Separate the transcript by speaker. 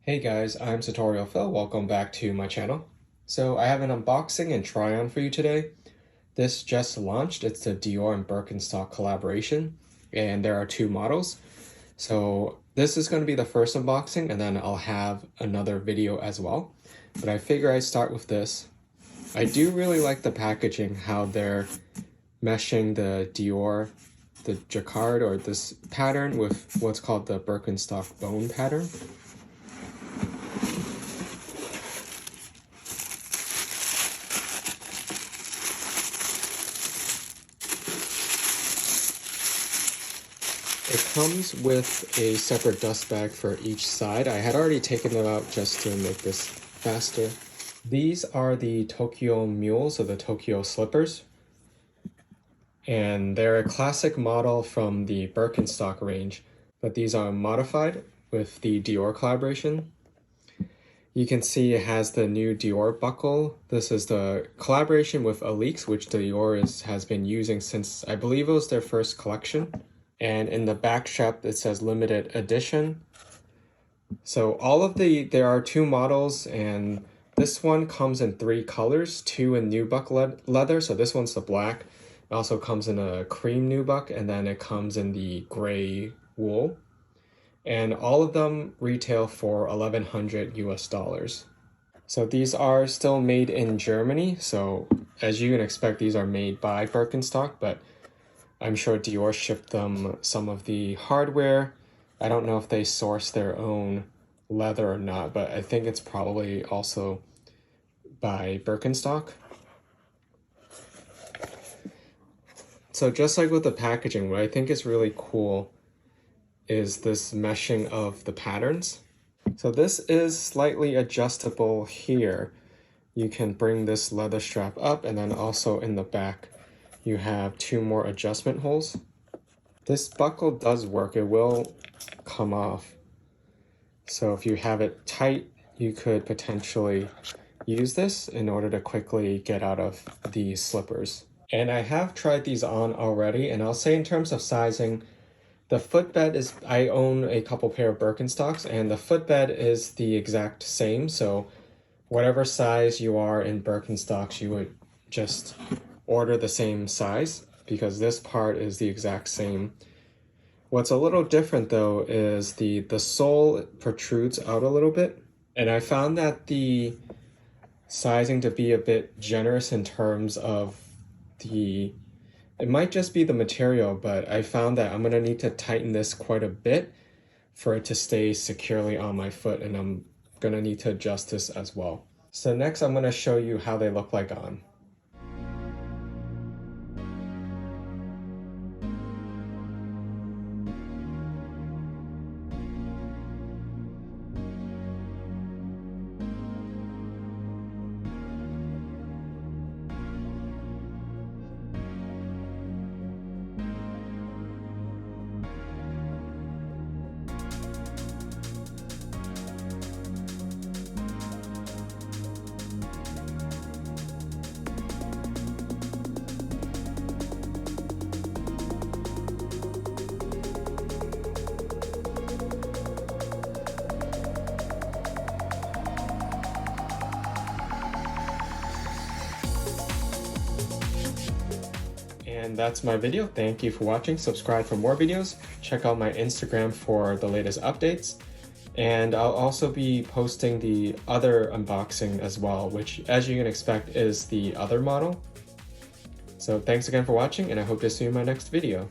Speaker 1: Hey guys, I'm SartorialPhil. Welcome back to my channel. So I have an unboxing and try-on for you today. This just launched. It's the Dior and Birkenstock collaboration, and there are two models. So this is going to be the first unboxing, and then I'll have another video as well. But I figure I'd start with this. I do really like the packaging, how they're meshing the Dior, the jacquard or this pattern with what's called the Birkenstock bone pattern. It comes with a separate dust bag for each side. I had already taken them out just to make this faster. These are the Tokio Mules, or the Tokio slippers. And they're a classic model from the Birkenstock range, but these are modified with the Dior collaboration. You can see it has the new Dior buckle. This is the collaboration with Alix, which Dior has been using since, I believe it was their first collection. And in the back strap, it says limited edition. So there are two models, and this one comes in three colors, two in nubuck leather. So this one's the black. It also comes in a cream nubuck, and then it comes in the gray wool. And all of them retail for $1,100 US. So these are still made in Germany. So as you can expect, these are made by Birkenstock, but I'm sure Dior shipped them some of the hardware. I don't know if they source their own leather or not, but I think it's probably also by Birkenstock. So just like with the packaging, what I think is really cool is this meshing of the patterns. So this is slightly adjustable here. You can bring this leather strap up, and then also in the back, you have two more adjustment holes. This buckle does work. It will come off. So if you have it tight, you could potentially use this in order to quickly get out of the slippers. And I have tried these on already, and I'll say in terms of sizing, the footbed is, I own a couple pair of Birkenstocks, and the footbed is the exact same. So whatever size you are in Birkenstocks, you would just order the same size, because this part is the exact same. What's a little different though is the sole protrudes out a little bit, and I found that the sizing to be a bit generous in terms of it might just be the material, but I found that I'm gonna need to tighten this quite a bit for it to stay securely on my foot, and I'm gonna need to adjust this as well. So next I'm gonna show you how they look like on. And that's my video. Thank you for watching. Subscribe for more videos. Check out my Instagram for the latest updates. And I'll also be posting the other unboxing as well, which, as you can expect, is the other model. So thanks again for watching, and I hope to see you in my next video.